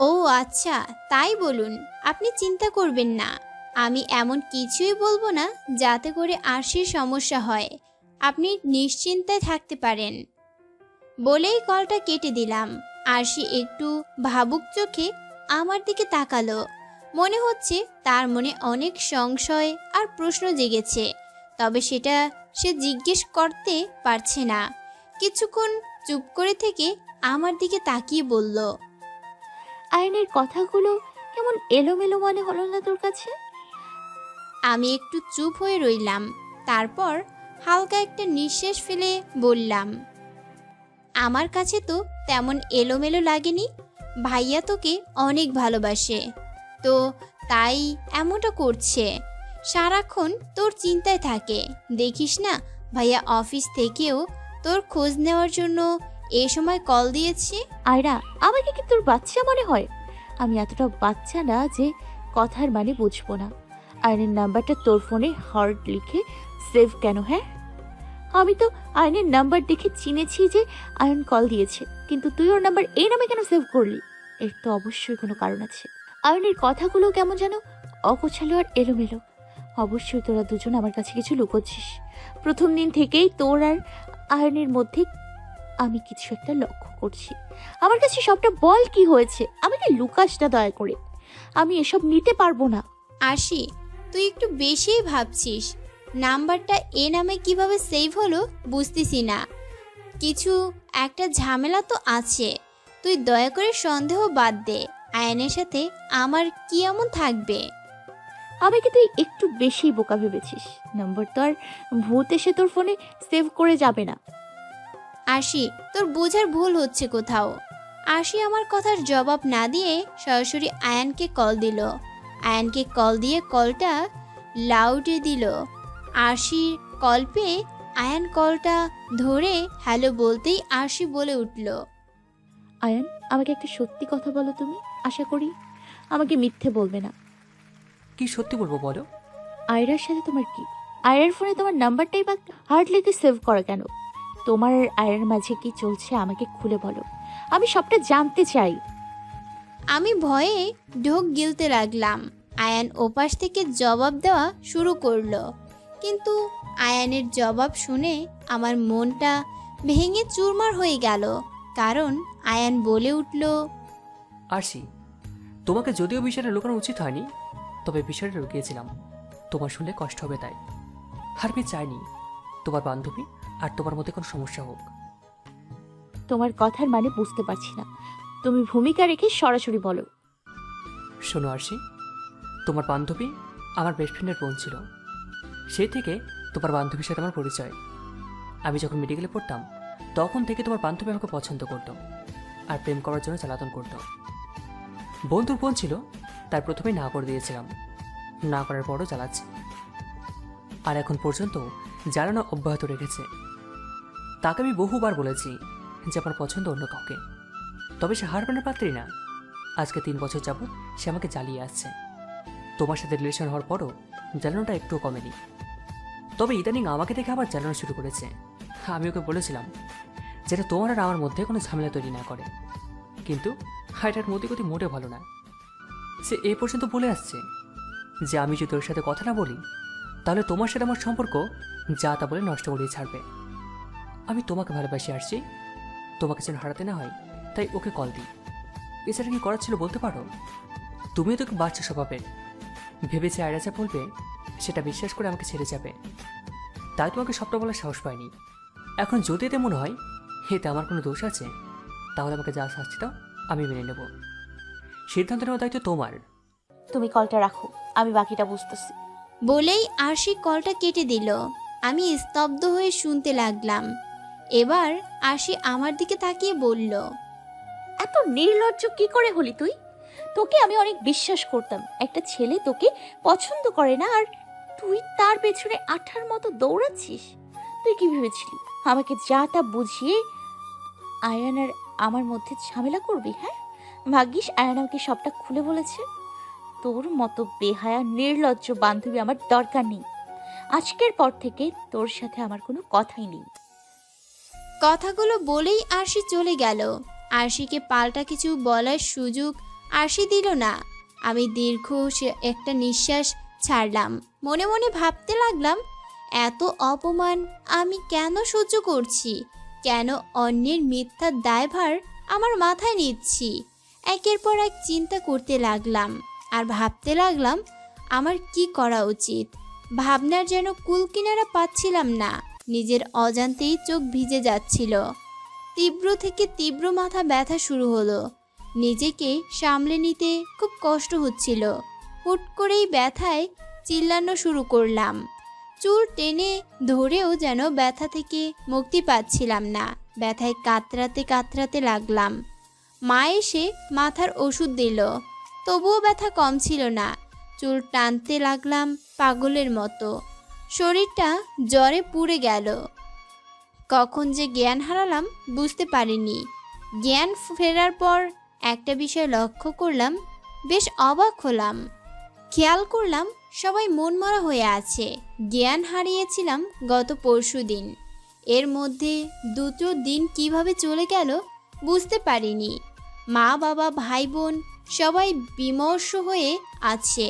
ও আচ্ছা, তাই বলুন। আপনি চিন্তা করবেন না, আমি এমন কিছুই বলবো না যাতে করে আরশির সমস্যা হয়। আপনি নিশ্চিন্তায় থাকতে পারেন। বলেই কলটা কেটে দিলাম। আরশি একটু ভাবুক চোখে আমার দিকে তাকালো। মনে হচ্ছে তার মনে অনেক সংশয় আর প্রশ্ন জেগেছে, তবে সেটা সে জিজ্ঞেস করতে পারছে না। কিছুক্ষণ চুপ করে থেকে আমার দিকে তাকিয়ে বলল, আয়নের কথাগুলো কেমন এলোমেলো মনে হলো না তোর কাছে? আমি একটু চুপ হয়ে রইলাম। তারপর হালকা একটা নিঃশ্বাস ফেলে বললাম, আমার কাছে তো তেমন এলোমেলো লাগেনি। ভাইয়া তোকে অনেক ভালোবাসে, তো তাই এমনটা করছে। সারাক্ষণ তোর চিন্তায় থাকে। দেখিস না, ভাইয়া অফিস থেকেও তোর খোঁজ নেওয়ার জন্য এ সময় কল দিয়েছে। আয়রা, আমাকে কি তোর বাচ্চা মনে হয়? আমি এতটা বাচ্চা না যে কথার মানে বুঝবো না। আয়নের নাম্বারটা তোর ফোনে হার্ট লিখে সেভ কেন? হ্যাঁ, আমি তো আয়নের নাম্বার দেখে চিনেছি যে আয়ন কল দিয়েছে, কিন্তু তুই ওর নাম্বার এই নামে কেন সেভ করলি? এর তো অবশ্যই কোনো কারণ আছে। আয়নের কথাগুলো কেমন যেন অগোছালো আর এলোমেলো। অবশ্যই তোরা দুজন আমার কাছে কিছু লুকোচ্ছিস। প্রথম দিন থেকেই তোর আর আয়নের মধ্যে আমি কিছু একটা লক্ষ্য করছি। আমার কাছে সবটা বল, কি হয়েছে? আমাকে লুকাস না দয়া করে। আমি এসব নিতে পারবো না। আশি, তুই একটু বেশিই ভাবছিস। নাম্বারটা এ নামে কিভাবে সেভ হলো বুঝতেছি না। কিছু একটা ঝামেলা তো আছে। তুই দয়া করে সন্দেহ বাদ দে। আয়নের সাথে আমার কি এমন থাকবে? আমাকে তুই একটু বেশি বোকা ভেবেছিস। নম্বর তো আর ভূত এসে তোর ফোনে সেভ করে যাবে না। আশি, তোর বোঝার ভুল হচ্ছে কোথাও। আশি আমার কথার জবাব না দিয়ে সরাসরি আয়ানকে কল দিল। আয়ানকে কল দিয়ে কলটা লাউডে দিল। আশির কল পেয়ে আয়ান কলটা ধরে হ্যালো বলতেই আশি বলে উঠল, আয়ান, আমাকে একটা সত্যি কথা বলো তুমি। আশা করি আমাকে মিথ্যে বলবে না। কি সত্যি বলবো বলো? আয়রার সাথে তোমার কি? আয়রার ফোনে তোমার নাম্বারটাই বা হার্ডলিতে সেভ করা কেন? তোমার আর আয়রার মাঝে কি চলছে আমাকে খুলে বলো। আমি সবটা জানতে চাই। আমি ভয়ে ঢোক গিলতে লাগলাম। আয়ান ওপাশ থেকে জবাব দেওয়া শুরু করলো, কিন্তু আয়ানের জবাব শুনে আমার মনটা ভেঙে চুরমার হয়ে গেল। কারণ আয়ান বলে উঠল, আরশি, তোমাকে যদিও বিষয়টা লুকানো উচিত হয়নি, তবে বিষয়টা লুকিয়েছিলাম। তোমার শুনলে কষ্ট হবে তাই। আর আমি চাইনি তোমার বান্ধবী আর তোমার মধ্যে কোনো সমস্যা হোক। তোমার কথার মানে বুঝতে পারছি না। তুমি ভূমিকা রেখে সরাসরি বলো। শোনো আরশি, তোমার বান্ধবী আমার বেস্ট ফ্রেন্ডের বোন ছিল। সেই থেকে তোমার বান্ধবীর সাথে আমার পরিচয়। আমি যখন মেডিকেলে পড়তাম তখন থেকে তোমার বান্ধবী আমাকে পছন্দ করতো আর প্রেম করার জন্য জ্বালাতন করতো। বন্ধুর বোন ছিল, তার প্রথমেই না করে দিয়েছিলাম। না করার পরও জ্বালাচ্ছে, আর এখন পর্যন্ত জ্বালানো অব্যাহত রেখেছে। তাকে আমি বহুবার বলেছি যে আমার পছন্দ অন্য কাউকে, তবে সে হার মানার পাত্রই না। আজকে 3 বছর যাবৎ সে আমাকে জ্বালিয়ে আসছে। তোমার সাথে রিলেশন হওয়ার পরও জ্বালানোটা একটুও কমেনি, তবে ইদানিং আমাকে দেখে আবার জ্বালানো শুরু করেছে। আমি ওকে বলেছিলাম যেটা তোমার আর আমার মধ্যে কোনো ঝামেলা তৈরি না করে, কিন্তু এটার মতিগতি মোটে ভালো না। সে এ পর্যন্ত বলে আসছে যে আমি যদি ওর সাথে কথা না বলি তাহলে তোমার সাথে আমার সম্পর্ক যা তা বলে নষ্ট করিয়ে ছাড়বে। আমি তোমাকে ভালোবাসি আসছি, তোমাকে যেন হারাতে না হয় তাই ওকে কল দিই। এছাড়া কি করার ছিল বলতে পারো? তুমিও তো একটু বাচ্চা স্বভাবের। ভেবেছে আয়রা যা বলবে সেটা বিশ্বাস করে আমাকে ছেড়ে যাবে, তাই তোমাকে সবটা বলার সাহস পাইনি। এখন যদি এতে মনে হয় এতে আমার কোনো দোষ আছে, তাহলে আমাকে যা শাস্তি দাও আমি মেনে নেব। সিদ্ধান্ত নেওয়ার দায়িত্ব তোমার। তুমি কলটা রাখো, আমি বাকিটা বুঝতেছি। বলেই আরশি কলটা কেটে দিল। আমি স্তব্ধ হয়ে শুনতে লাগলাম। এবার আরশি আমার দিকে তাকিয়ে বলল, এত নির্লজ্জ কি করে হলি তুই? তোকে আমি অনেক বিশ্বাস করতাম। একটা ছেলে তোকে পছন্দ করে না আর তুই তার পেছনে আঠার মতো দৌড়াচ্ছিস। তুই কি ভেবেছিলি আমাকে যা তা বুঝিয়ে আয়ান আর আমার মধ্যে ঝামেলা করবি? হ্যাঁ, ভাগ্যিস আয়ান আমাকে সবটা খুলে বলেছে। তোর মতো বেহায়া নির্লজ্জ বান্ধবী আমার দরকার নেই। আজকের পর থেকে তোর সাথে আমার কোনো কথাই নেই। কথাগুলো বলেই আরশি চলে গেল। আরশিকে পাল্টা কিছু বলার সুযোগ আরশি দিল না। আমি দীর্ঘ একটা নিঃশ্বাস ছাড়লাম। মনে মনে ভাবতে লাগলাম, এত অপমান আমি কেন সহ্য করছি? কেন অন্যের মিথ্যার দায়ভার আমার মাথায় নিচ্ছি? একের পর এক চিন্তা করতে লাগলাম আর ভাবতে লাগলাম আমার কি করা উচিত। ভাবনার যেন কুলকিনারা পাচ্ছিলাম না। নিজের অজান্তেই চোখ ভিজে যাচ্ছিল। তীব্র থেকে তীব্র মাথা ব্যথা শুরু হলো। নিজেকে সামলে নিতে খুব কষ্ট হচ্ছিল। হুট করেই ব্যথায় চিল্লানো শুরু করলাম। চুল টেনে ধরেও যেন ব্যথা থেকে মুক্তি পাচ্ছিলাম না। ব্যথায় কাতরাতে কাতরাতে লাগলাম। মা এসে মাথার ওষুধ দিল, তবুও ব্যথা কম ছিল না। চুল টানতে লাগলাম পাগলের মতো। শরীরটা জ্বরে পুড়ে গেল। কখন যে জ্ঞান হারালাম বুঝতে পারিনি। জ্ঞান ফেরার পর একটা বিষয় লক্ষ্য করলাম, বেশ অবাক হলাম। খেয়াল করলাম সবাই মনমরা হয়ে আছে। জ্ঞান হারিয়েছিলাম গত পরশুদিন। এর মধ্যে দুটো দিন কিভাবে চলে গেল বুঝতে পারিনি। মা বাবা ভাই বোন সবাই বিমর্ষ হয়ে আছে।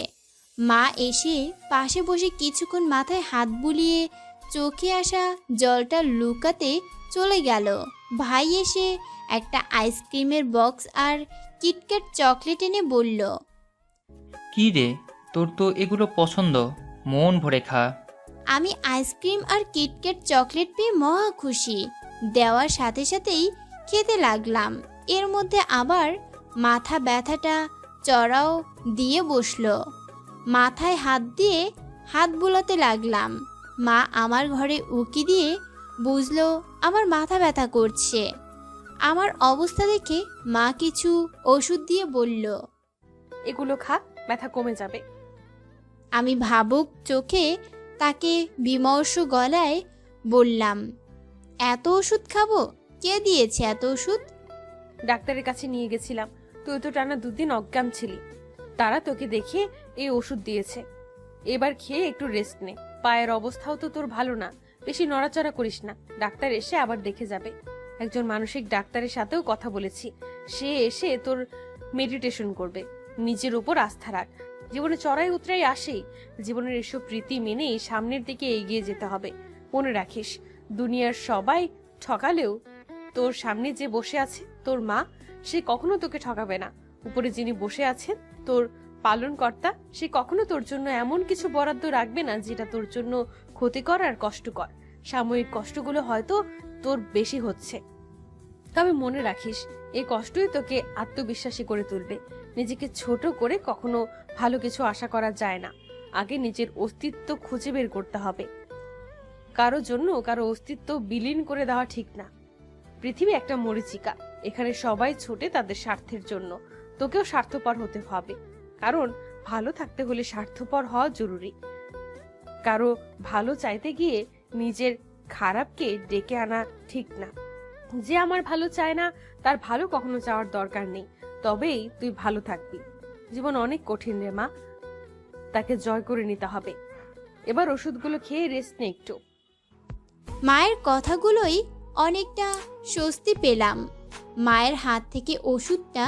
মা এসে পাশে বসে কিছুক্ষণ মাথায় হাত বুলিয়ে চোখে আসা জলটা লুকাতে চলে গেল। ভাই এসে একটা আইসক্রিমের বক্স আর কিটক্যাট চকলেট এনে বলল, কি রে, তোর তো এগুলো পছন্দ, মন ভরে খা। আমি আইসক্রিম আর কিটক্যাট চকলেট পেয়ে মহা খুশি। দেওয়ার সাথে সাথেই খেতে লাগলাম। এর মধ্যে আবার মাথা ব্যথাটা চড়াও দিয়ে বসলো। মাথায় হাত দিয়ে হাত বুলাতে লাগলাম। মা আমার ঘরে উকি দিয়ে বুঝলো আমার মাথা ব্যথা করছে। আমার অবস্থা দেখে মা কিছু ওষুধ দিয়ে বলল, এগুলো খা, ব্যথা কমে যাবে। আমি ভাবুক চোখে তাকে বিমর্ষ গলায় বললাম, এত ওষুধ খাবো? কে দিয়েছে এত ওষুধ? ডাক্তারের কাছে নিয়ে গেছিলাম, তুই তো টানা 2 দিন অজ্ঞান ছিলি। তারা তোকে দেখে এই ওষুধ দিয়েছে। এবার খেয়ে একটু রেস্ট নে। পায়ের অবস্থাও তো তোর ভালো না, বেশি নড়াচড়া করিস না। ডাক্তার এসে আবার দেখে যাবে। একজন মানসিক ডাক্তারের সাথেও কথা বলেছি, সে এসে তোর মেডিটেশন করবে। নিজের উপর আস্থা রাখ। জীবনে চড়াই উতরাই আসেই, জীবনের এসব রীতি মেনেই সামনের দিকে এগিয়ে যেতে হবে। মনে রাখিস, দুনিয়ার সবাই ঠকালেও তোর সামনে যে বসে আছে তোর মা, সে কখনো তোকে ঠকাবে না। উপরে যিনি বসে আছেন তোর পালনকর্তা, সে কখনো তোর জন্য এমন কিছু বরাদ্দ রাখবে না যেটা তোর জন্য ক্ষতিকর আর কষ্টকর। সাময়িক কষ্টগুলো হয়তো তোর বেশি হচ্ছে, তবে মনে রাখিস এই কষ্টই তোকে আত্মবিশ্বাসী করে তুলবে। নিজেকে ছোট করে কখনো ভালো কিছু আশা করা যায় না। আগে নিজের অস্তিত্ব খুঁজে বের করতে হবে। কারো জন্য কারো অস্তিত্ব বিলীন করে দেওয়া ঠিক না। পৃথিবী একটা মরীচিকা, এখানে সবাই ছুটে তাদের স্বার্থের জন্য। তোকেও স্বার্থপর হতে হবে, কারণ ভালো থাকতে হলে স্বার্থপর হওয়া জরুরি। কারো ভালো চাইতে গিয়ে নিজের খারাপকে ডেকে আনা ঠিক না। যে আমার ভালো চায় না তার ভালো কখনো চাওয়ার দরকার নেই, তবেই তুই ভালো থাকবি। জীবন অনেক কঠিন রে মা, তাকে জয় করে নিতে হবে। এবার ওষুধগুলো খেয়ে রেস্ট নে একটু। মায়ের কথাগুলোই অনেকটা স্বস্তি পেলাম। মায়ের হাত থেকে ওষুধটা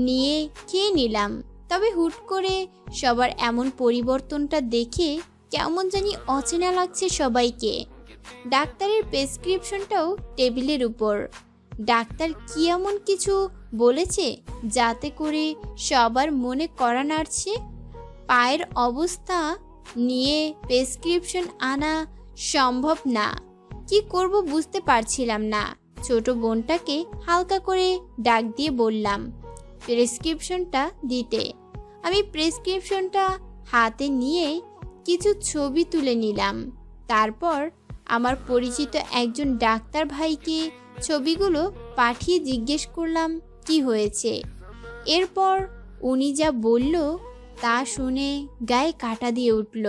নিয়ে খেয়ে নিলাম। তবে হুট করে সবার এমন পরিবর্তনটা দেখে কেমন জানি অচেনা লাগছে সবাইকে। ডাক্তারের প্রেসক্রিপশনটাও টেবিলের উপর। ডাক্তার কি এমন কিছু বলেছে যাতে করে সবার মনে কড়া নাড়ছে? পায়ের অবস্থা নিয়ে প্রেসক্রিপশন আনা সম্ভব না। কি করব বুঝতে পারছিলাম না। ছোট বোনটাকে হালকা করে ডাক দিয়ে বললাম প্রেসক্রিপশনটা দিতে। আমি প্রেসক্রিপশনটা হাতে নিয়ে কিছু ছবি তুলে নিলাম। তারপর আমার পরিচিত একজন ডাক্তার ভাইকে ছবিগুলো পাঠিয়ে জিজ্ঞেস করলাম কি হয়েছে। এরপর উনি যা বলল তা শুনে গায়ে কাঁটা দিয়ে উঠল।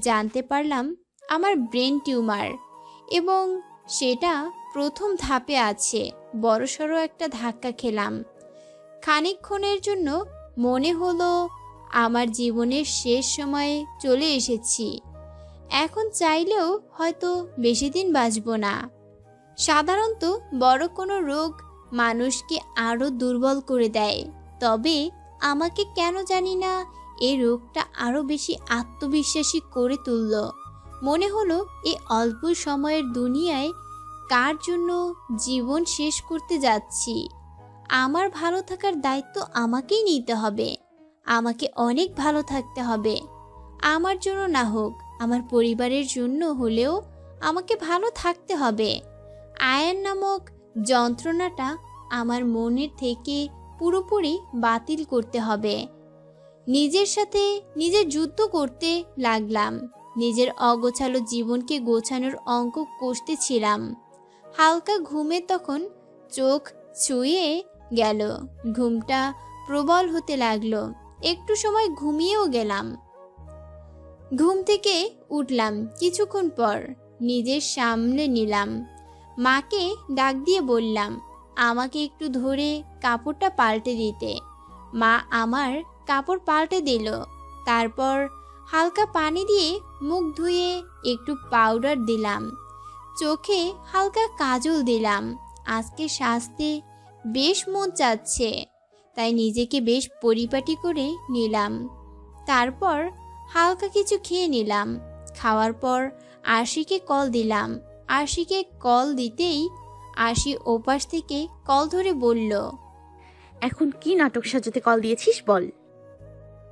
জানতে পারলাম আমার ব্রেন টিউমার, এবং সেটা প্রথম ধাপে আছে। বড়সড় একটা ধাক্কা খেলাম। খানিকক্ষণের জন্য মনে হলো আমার জীবনের শেষ সময়ে চলে এসেছি। এখন চাইলেও হয়তো বেশি দিন বাঁচব না। সাধারণত বড় কোনো রোগ মানুষকে আরও দুর্বল করে দেয়, তবে আমাকে কেন জানি না এই রোগটা আরো বেশি আত্মবিশ্বাসী করে তুলল। মনে হলো এই অল্প সময়ের দুনিয়ায় কার জন্য জীবন শেষ করতে যাচ্ছি। আমার ভালো থাকার দায়িত্ব আমাকেই নিতে হবে। আমাকে অনেক ভালো থাকতে হবে। আমার জন্য না হোক, আমার পরিবারের জন্য হলেও আমাকে ভালো থাকতে হবে। আয়ান নামক যন্ত্রণাটা আমার মনের থেকে পুরোপুরি বাতিল করতে হবে। নিজের সাথে নিজের যুদ্ধ করতে লাগলাম। নিজের অগোছালো জীবনকে গোছানোর অঙ্ক কষতেছিলাম। হালকা ঘুমে তখন চোখ ছুঁয়ে গেল। ঘুমটা প্রবল হতে লাগলো। একটু সময় ঘুমিয়েও গেলাম। ঘুম থেকে উঠলাম কিছুক্ষণ পর, নিজের সামনে নিলাম। মাকে ডাক দিয়ে বললাম আমাকে একটু ধরে কাপড়টা পাল্টে দিতে। মা আমার কাপড় পাল্টে দিল। তারপর হালকা পানি দিয়ে মুখ ধুয়ে একটু পাউডার দিলাম। চোখে হালকা কাজল দিলাম। আজকে সাজতে বেশ মন চাচ্ছে, তাই নিজেকে বেশ পরিপাটি করে নিলাম। তারপর হালকা কিছু খেয়ে নিলাম। খাওয়ার পর আশিকে কল দিলাম। আশিকে কল দিতেই আশি ওপাশ থেকে কল ধরে বলল, এখন কি নাটক সাজাতে কল দিয়েছিস বল।